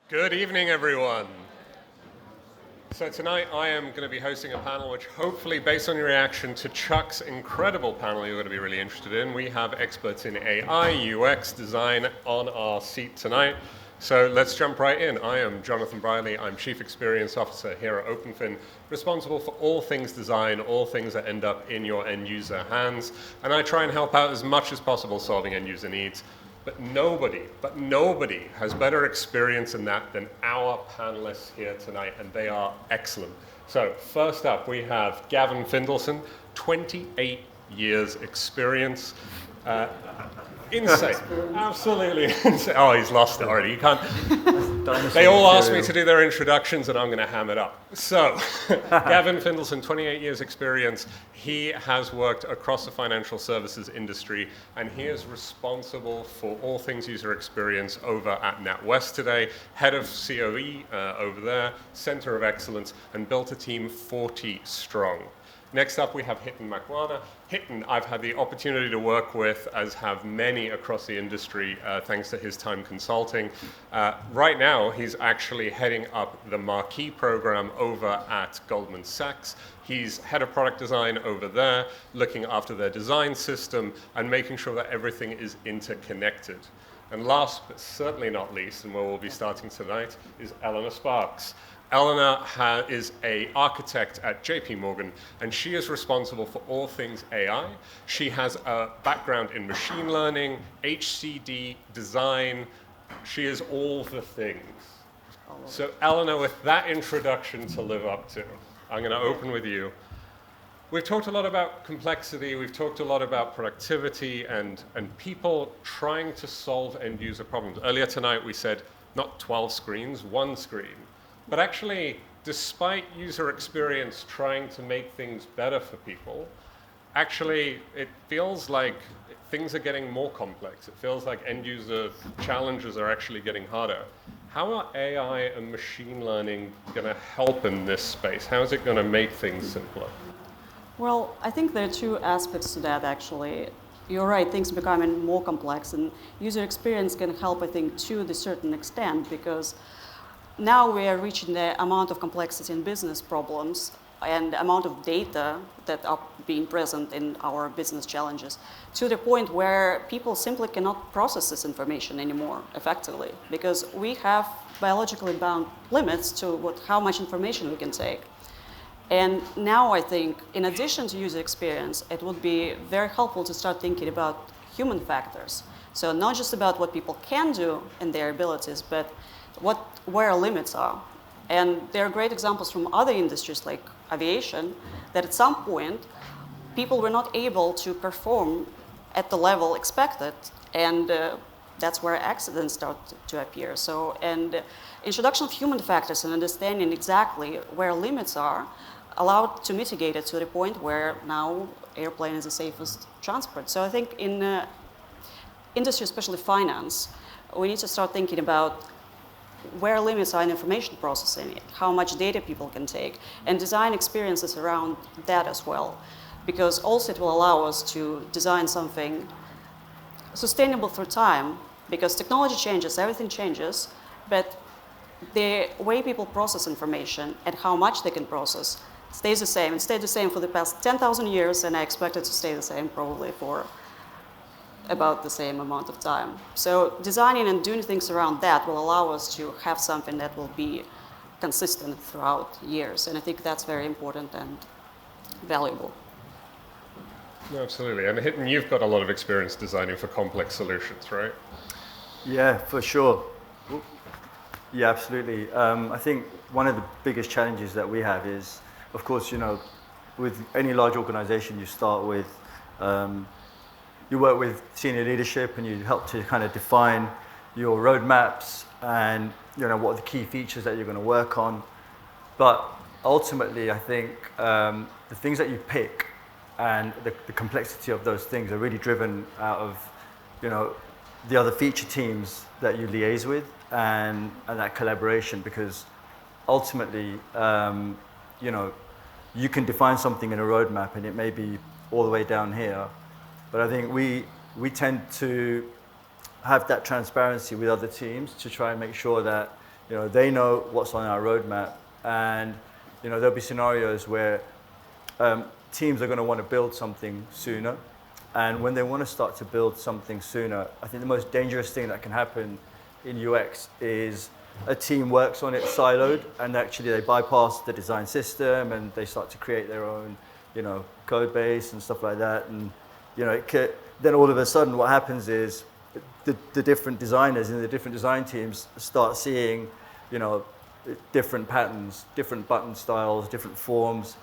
Good evening, everyone. So tonight I am going to be hosting a panel which hopefully, based on your reaction to Chuck's incredible panel you're going to be really interested in, we have experts in AI, UX, design on our seat tonight. So let's jump right in. I am Jonathan Brierley. I'm Chief Experience Officer here at OpenFin, responsible for all things design, all things that end up in your end user hands. And I try and help out as much as possible solving end user needs. But nobody has better experience in that than our panelists here tonight, and they are excellent. So first up, we have Gavin Findlayson, 28 years experience. Insane, absolutely insane. Oh, he's lost it already. You can't. They all asked me to do their introductions, and I'm going to ham it up. So, Gavin Findlayson, 28 years experience. He has worked across the financial services industry, and he is responsible for all things user experience over at NatWest today, head of COE over there, center of excellence, and built a team 40 strong. Next up, we have Hiten Makwana. Hiten, I've had the opportunity to work with, as have many across the industry, thanks to his time consulting. Right now, he's actually heading up the Marquee program over at Goldman Sachs. He's head of product design over there, looking after their design system and making sure that everything is interconnected. And last, but certainly not least, and where we'll be starting tonight, is Elena Sparks. Elena is an architect at JP Morgan, and she is responsible for all things AI. She has a background in machine learning, HCD, design. She is all the things. So Elena, with that introduction to live up to, I'm going to open with you. We've talked a lot about complexity. We've talked a lot about productivity and people trying to solve end user problems. Earlier tonight, we said not 12 screens, one screen. But actually, despite user experience trying to make things better for people, actually, it feels like things are getting more complex. It feels like end user challenges are actually getting harder. How are AI and machine learning going to help in this space? How is it going to make things simpler? Well, I think there are two aspects to that, actually. You're right, things are becoming more complex, and user experience can help, I think, to a certain extent, because now we are reaching the amount of complexity in business problems and amount of data that are being present in our business challenges to the point where people simply cannot process this information anymore effectively, because we have biologically bound limits to how much information we can take. And now I think, in addition to user experience, it would be very helpful to start thinking about human factors. So not just about what people can do and their abilities, but where limits are. And there are great examples from other industries like aviation that at some point people were not able to perform at the level expected, and that's where accidents start to appear. So, and introduction of human factors and understanding exactly where limits are allowed to mitigate it to the point where now airplane is the safest transport. So I think in industry, especially finance, we need to start thinking about where limits are in information processing, how much data people can take, and design experiences around that as well. Because also it will allow us to design something sustainable through time, because technology changes, everything changes, but the way people process information and how much they can process stays the same. It stayed the same for the past 10,000 years, and I expect it to stay the same probably for about the same amount of time. So designing and doing things around that will allow us to have something that will be consistent throughout years. And I think that's very important and valuable. No, absolutely. And Hiten, you've got a lot of experience designing for complex solutions, right? Yeah, for sure. Yeah, absolutely. I think one of the biggest challenges that we have is, of course, with any large organization, you start with you work with senior leadership and you help to kind of define your roadmaps and what are the key features that you're going to work on. But ultimately, I think the things that you pick and the complexity of those things are really driven out of the other feature teams that you liaise with and that collaboration, because ultimately you can define something in a roadmap and it may be all the way down here. But I think we tend to have that transparency with other teams to try and make sure that they know what's on our roadmap, and there'll be scenarios where teams are going to want to build something sooner, and when they want to start to build something sooner, I think the most dangerous thing that can happen in UX is a team works on it siloed, and actually they bypass the design system and they start to create their own, code base and stuff like that. And then all of a sudden, what happens is the different designers in the different design teams start seeing, different patterns, different button styles, different forms,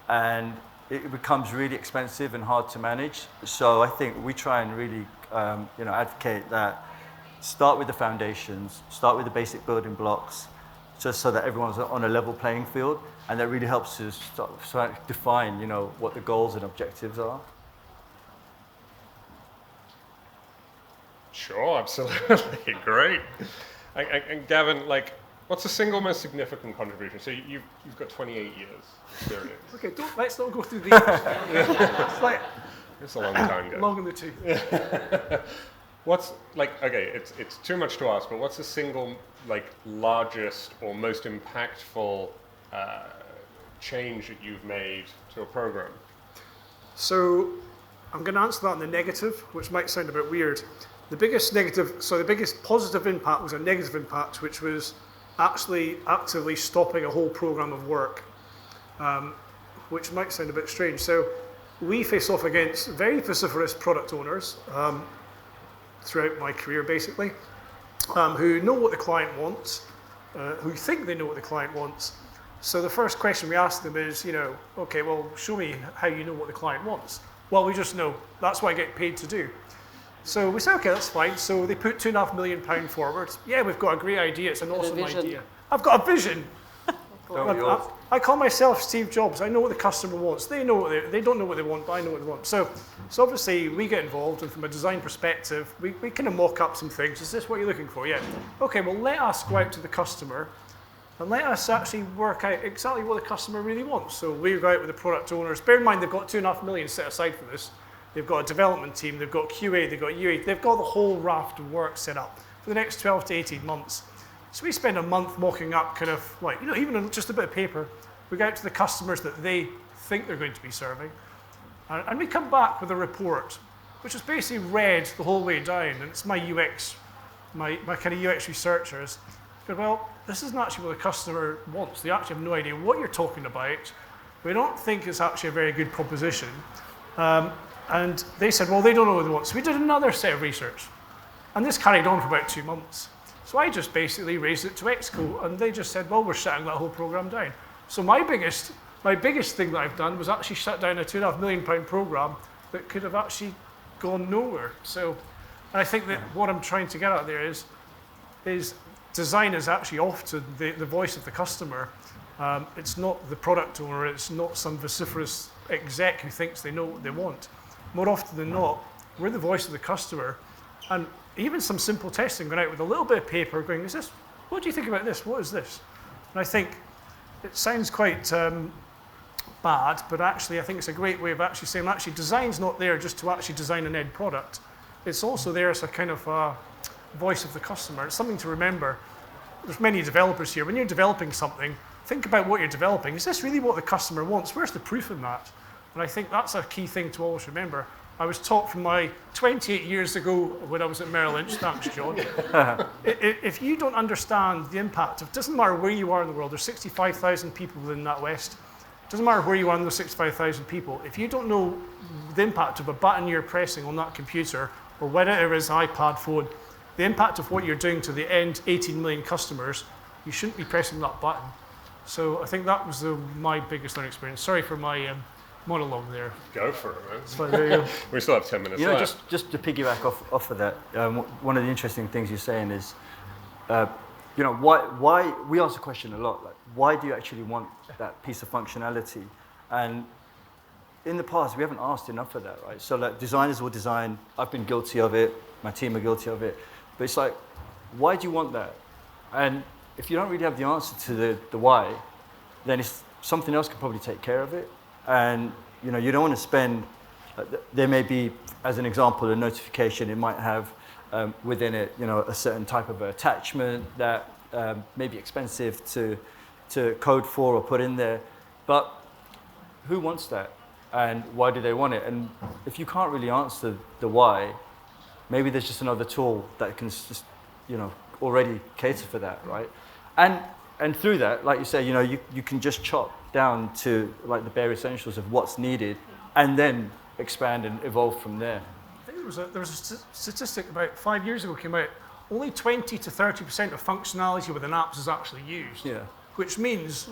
and it becomes really expensive and hard to manage. So I think we try and really, advocate that. Start with the foundations, start with the basic building blocks, just so that everyone's on a level playing field, and that really helps to start define, what the goals and objectives are. Sure, absolutely, great. And Gavin, what's the single most significant contribution? So you've got 28 years experience. Okay, let's not go through these. It's a long time, guys. Long in the tooth. What's it's too much to ask, but what's the single largest or most impactful change that you've made to a program? So I'm going to answer that in the negative, which might sound a bit weird. The biggest positive impact was a negative impact, which was actually actively stopping a whole program of work, which might sound a bit strange. So we face off against very vociferous product owners, throughout my career, basically, who know what the client wants, who think they know what the client wants. So the first question we ask them is, okay, well, show me how you know what the client wants. Well, we just know. That's what I get paid to do. So we say, okay, that's fine. So they put £2.5 million forward. Yeah, we've got a great idea. It's an awesome idea. I've got a vision. I call myself Steve Jobs. I know what the customer wants. They know they don't know what they want, but I know what they want. So obviously we get involved, and from a design perspective, we kind of mock up some things. Is this what you're looking for? Yeah. Okay, well, let us go out to the customer and let us actually work out exactly what the customer really wants. So we go out with the product owners. Bear in mind, they've got £2.5 million set aside for this. They've got a development team, they've got QA, they've got UA, they've got the whole raft of work set up for the next 12 to 18 months. So we spend a month mocking up even just a bit of paper. We go out to the customers that they think they're going to be serving. And we come back with a report, which is basically read the whole way down. And it's my UX, my kind of UX researchers. Go, well, this isn't actually what the customer wants. They actually have no idea what you're talking about. We don't think it's actually a very good proposition. And they said, well, they don't know what they want. So we did another set of research. And this carried on for about 2 months. So I just basically raised it to Exco, and they just said, well, we're shutting that whole program down. So my biggest thing that I've done was actually shut down a £2.5 million program that could have actually gone nowhere. So, and I think that what I'm trying to get at there is design is actually often the voice of the customer. It's not the product owner, it's not some vociferous exec who thinks they know what they want. More often than not, we're the voice of the customer. And even some simple testing, going out with a little bit of paper, going, what do you think about this? What is this? And I think it sounds quite bad, but actually I think it's a great way of actually saying, design's not there just to actually design an end product. It's also there as a kind of voice of the customer. It's something to remember. There's many developers here. When you're developing something, think about what you're developing. Is this really what the customer wants? Where's the proof in that? And I think that's a key thing to always remember. I was taught from my 28 years ago when I was at Merrill Lynch, thanks John, if you don't understand the impact of, it doesn't matter where you are in the world, there's 65,000 people within NatWest, it doesn't matter where you are in those 65,000 people, if you don't know the impact of a button you're pressing on that computer, or whatever it is, iPad, phone, the impact of what you're doing to the end 18 million customers, you shouldn't be pressing that button. So I think that was my biggest learning experience. Sorry for my monologue there. Go for it, man. So there you go. We still have 10 minutes left. Just to piggyback off of that, one of the interesting things you're saying is, why we ask the question a lot, why do you actually want that piece of functionality? And in the past, we haven't asked enough of that, right? So designers will design, I've been guilty of it, my team are guilty of it, but it's why do you want that? And if you don't really have the answer to the why, then something else can probably take care of it. And you don't want to spend, there may be, as an example, a notification, it might have within it, a certain type of attachment that maybe expensive to code for or put in there. But who wants that? And why do they want it? And if you can't really answer the why, maybe there's just another tool that can just, already cater for that, right? And through that, like you say, you can just chop down to like the bare essentials of what's needed, and then expand and evolve from there. I think there was a statistic about 5 years ago came out. Only 20 to 30% of functionality within apps is actually used. Yeah. Which means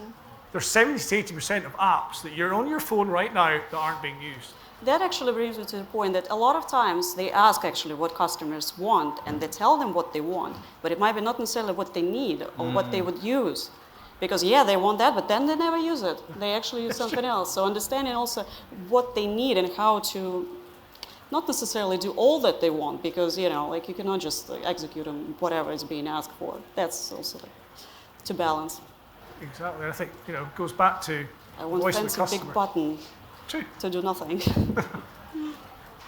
there's 70 to 80% of apps that you're on your phone right now that aren't being used. That actually brings me to the point that a lot of times they ask actually what customers want, and they tell them what they want, but it might be not necessarily what they need or what they would use. Because they want that, but then they never use it. They actually use something else. So understanding also what they need and how to not necessarily do all that they want, because you cannot just execute them whatever is being asked for. That's also to balance. Exactly. I think it goes back to I want voice of the fancy customer. big button True. to do nothing.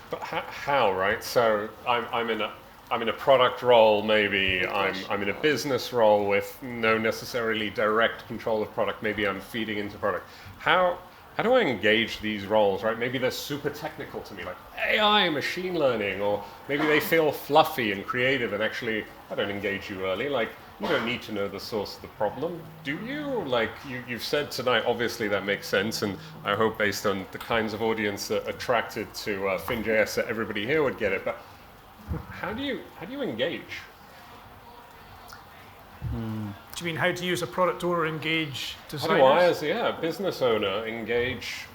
But how, right? So I'm in a product role, maybe I'm in a business role with no necessarily direct control of product. Maybe I'm feeding into product. How do I engage these roles, right? Maybe they're super technical to me, like AI, machine learning, or maybe they feel fluffy and creative, and actually I don't engage you early. Like, you don't need to know the source of the problem, do you? Like you've said tonight, obviously that makes sense, and I hope based on the kinds of audience that attracted to Fin.js that everybody here would get it. But how do you engage? Do you mean how to use a product owner engage designers? How do I, as a business owner, engage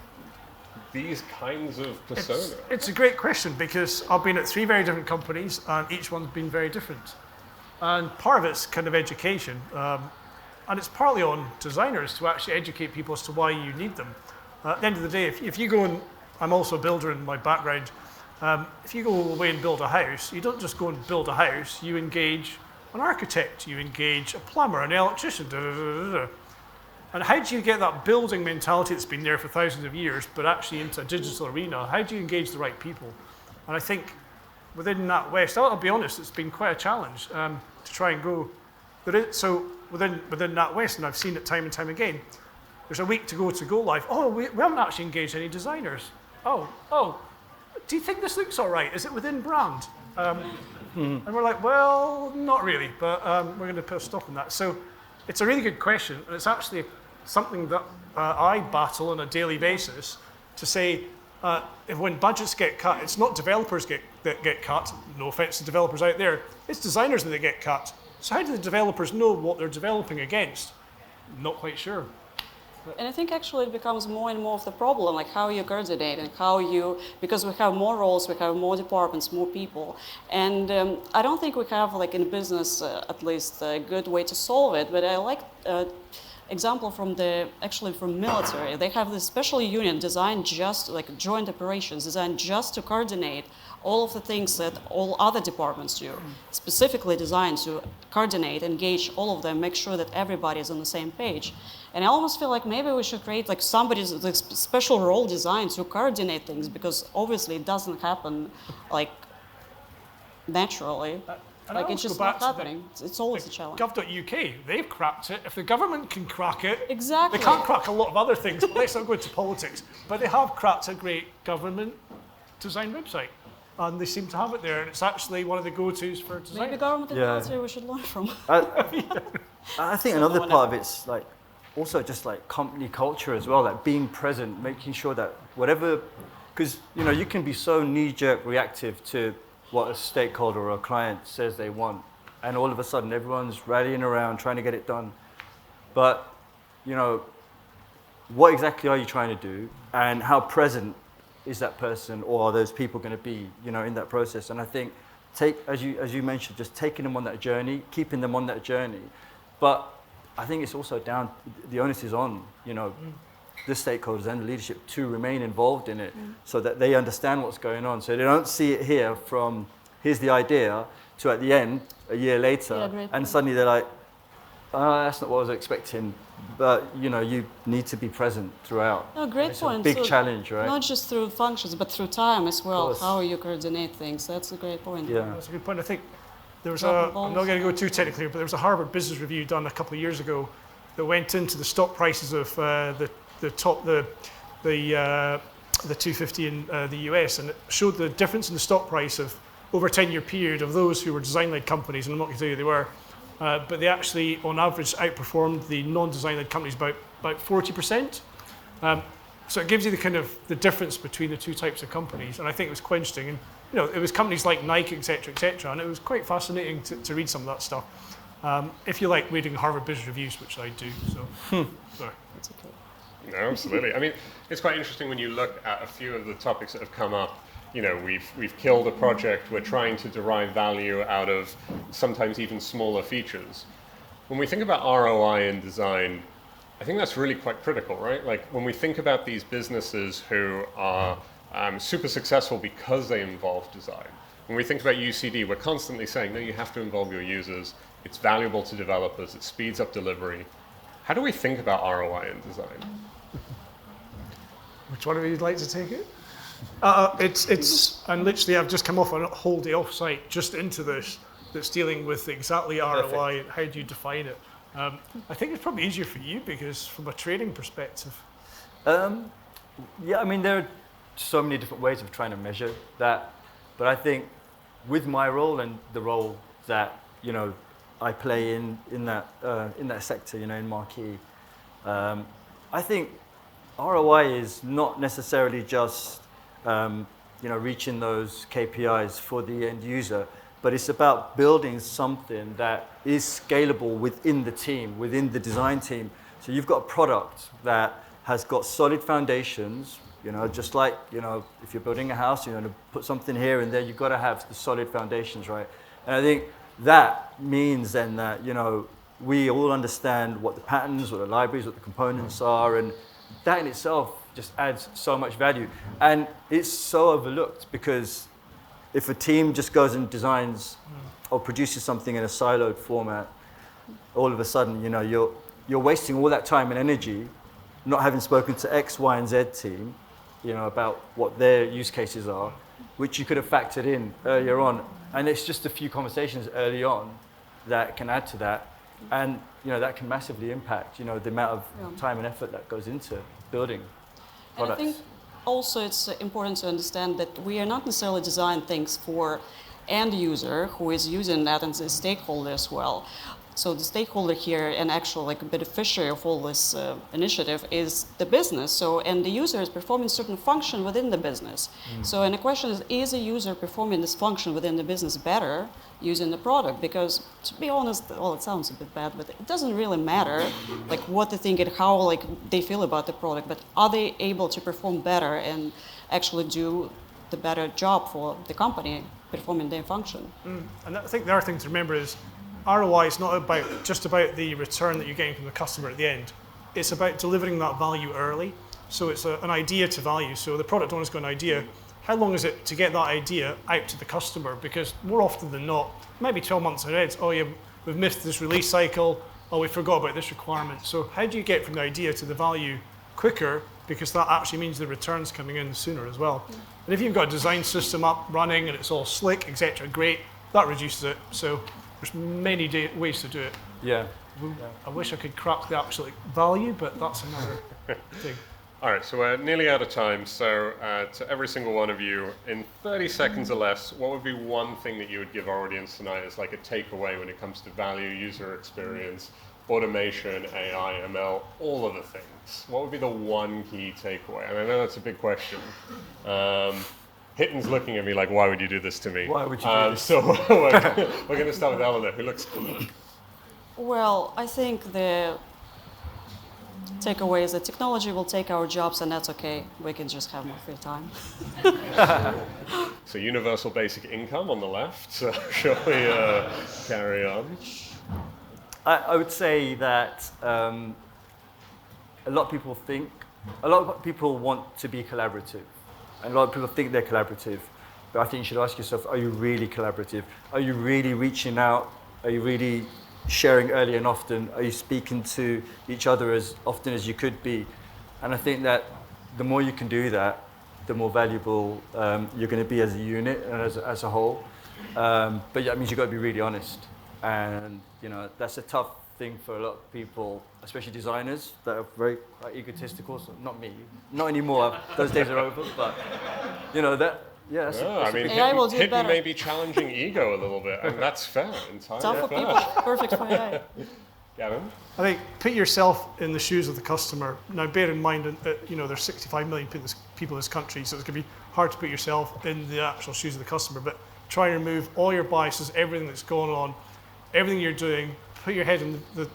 these kinds of personas? It's a great question, because I've been at 3 very different companies, and each one's been very different. And part of it's kind of education, and it's partly on designers to actually educate people as to why you need them. At the end of the day, if you go and, I'm also a builder in my background, if you go away and build a house, you don't just go and build a house, you engage an architect, you engage a plumber, an electrician, And how do you get that building mentality that's been there for thousands of years, but actually into a digital arena? How do you engage the right people? And I think within NatWest, I'll be honest, it's been quite a challenge to try and go. So within NatWest, and I've seen it time and time again, there's a week to go live. Oh, we haven't actually engaged any designers. Oh, do you think this looks all right? Is it within brand? And we're like, well, not really, but we're going to put a stop on that. So it's a really good question, and it's actually something that I battle on a daily basis to say, if when budgets get cut, it's not developers that get cut, no offense to developers out there, it's designers that get cut. So how do the developers know what they're developing against? Not quite sure. And I think actually it becomes more and more of the problem, like how you coordinate and because we have more roles, we have more departments, more people. And I don't think we have, like in business, at least a good way to solve it, but I like example from military. They have this special unit designed just like joint operations, designed just to coordinate all of the things that all other departments do, specifically designed to coordinate, engage all of them, make sure that everybody is on the same page. And I almost feel like maybe we should create like somebody's like, special role designed to coordinate things, because obviously it doesn't happen like naturally. Like it's just not happening. It's always a challenge. Gov.uk, they've cracked it. If the government can crack it, exactly. They can't crack a lot of other things, but let's not go into politics. But they have cracked a great government design website. And they seem to have it there, and it's actually one of the go-tos for design. Maybe government and military we should learn from. I think another part of it's like also just like company culture as well, like being present, making sure that whatever, because you can be so knee-jerk reactive to what a stakeholder or a client says they want, and all of a sudden everyone's rallying around trying to get it done. But what exactly are you trying to do, and how present is that person or are those people going to be in that process? And I think as you mentioned, just taking them on that journey, keeping them on that journey. But I think it's also the onus is on the stakeholders and the leadership to remain involved in it, so that they understand what's going on, so they don't see it here from here's the idea to at the end a year later, and suddenly they're like, that's not what I was expecting. But you need to be present throughout. No, great point. It's a big challenge, right? Not just through functions, but through time as well. How you coordinate things. That's a great point. Yeah, that's a good point. I think There was Rubber I'm balls. not going to go too technically, but there was a Harvard Business Review done a couple of years ago that went into the stock prices of the 250 in the US, and it showed the difference in the stock price of over a 10-year period of those who were design-led companies, and I'm not going to tell you who they were, but they actually, on average, outperformed the non-design-led companies about 40%. So it gives you the kind of the difference between the two types of companies, and I think it was quite interesting. And it was companies like Nike, et cetera, and it was quite fascinating to read some of that stuff. If you like reading Harvard Business Reviews, which I do, so sorry. It's okay. No, absolutely. I mean, it's quite interesting when you look at a few of the topics that have come up. We've killed a project. We're trying to derive value out of sometimes even smaller features. When we think about ROI in design, I think that's really quite critical, right? Like when we think about these businesses who are super successful because they involve design. When we think about UCD, we're constantly saying, no, you have to involve your users. It's valuable to developers. It speeds up delivery. How do we think about ROI in design? Which one of you would like to take it? And literally I've just come off a whole day off-site just into this that's dealing with exactly ROI and how do you define it. I think it's probably easier for you because from a trading perspective. Yeah, I mean, there are so many different ways of trying to measure that, but I think with my role and the role that I play in that sector, in Marquee, I think ROI is not necessarily just reaching those KPIs for the end user, but it's about building something that is scalable within the team, within the design team. So you've got a product that has got solid foundations, just like, if you're building a house, to put something here and there, you've got to have the solid foundations, right? And I think that means then that, we all understand what the patterns, what the libraries, what the components are, and that in itself just adds so much value. And it's so overlooked because if a team just goes and designs or produces something in a siloed format, all of a sudden, you're wasting all that time and energy not having spoken to X, Y, and Z team, about what their use cases are, which you could have factored in earlier on. And it's just a few conversations early on that can add to that. And, that can massively impact, the amount of time and effort that goes into building products. And I think also it's important to understand that we are not necessarily designing things for end user who is using that and the stakeholder as well. So the stakeholder here and actual like a beneficiary of all this initiative is the business. And the user is performing certain function within the business. So and the question is a user performing this function within the business better using the product? Because to be honest, well, it sounds a bit bad, but it doesn't really matter like what they think and how like they feel about the product, but are they able to perform better and actually do the better job for the company performing their function? And I think the other thing to remember is ROI is not just about the return that you're getting from the customer at the end. It's about delivering that value early. So it's an idea to value. So the product owner's got an idea. How long is it to get that idea out to the customer? Because more often than not, maybe 12 months ahead, oh yeah, we've missed this release cycle, oh we forgot about this requirement. So how do you get from the idea to the value quicker? Because that actually means the return's coming in sooner as well. And if you've got a design system up running and it's all slick, etc., great, that reduces it. So there's many ways to do it. Yeah. I wish I could crack the absolute value, but that's another thing. All right, so we're nearly out of time. So to every single one of you, in 30 seconds or less, what would be one thing that you would give our audience tonight as like a takeaway when it comes to value, user experience, automation, AI, ML, all of the things? What would be the one key takeaway? And I know that's a big question. Hiten's looking at me like, why would you do this to me? Why would you do this? So we're going to start with Elena, who looks... Well, I think the takeaway is that technology will take our jobs, and that's okay. We can just have more free time. So universal basic income on the left. So shall we carry on? I would say that a lot of people want to be collaborative. And a lot of people think they're collaborative. But I think you should ask yourself, are you really collaborative? Are you really reaching out? Are you really sharing early and often? Are you speaking to each other as often as you could be? And I think that the more you can do that, the more valuable you're going to be as a unit and as a whole. But yeah, it means you've got to be really honest. And, that's a tough thing for a lot of people, especially designers that are very egotistical. So not me, not anymore. Those days are over. But, that's AI will do Hiten better. may be challenging ego a little bit, and that's fair, entirely Tough for fair. people, perfect for AI. Gavin? I think put yourself in the shoes of the customer. Now, bear in mind that there's 65 million people in this country, so it's going to be hard to put yourself in the actual shoes of the customer. But try and remove all your biases, everything that's going on, everything you're doing. Put your head in the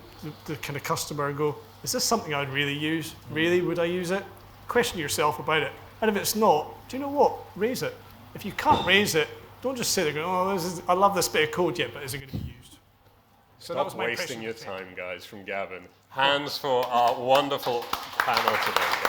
kind of customer and go, is this something I'd really use? Really, would I use it? Question yourself about it. And if it's not, do you know what? Raise it. If you can't raise it, don't just sit there going, oh, I love this bit of code yet, but is it going to be used? So that was Stop my wasting impression your of the thing. time, guys, from Gavin. Hands for our wonderful panel today.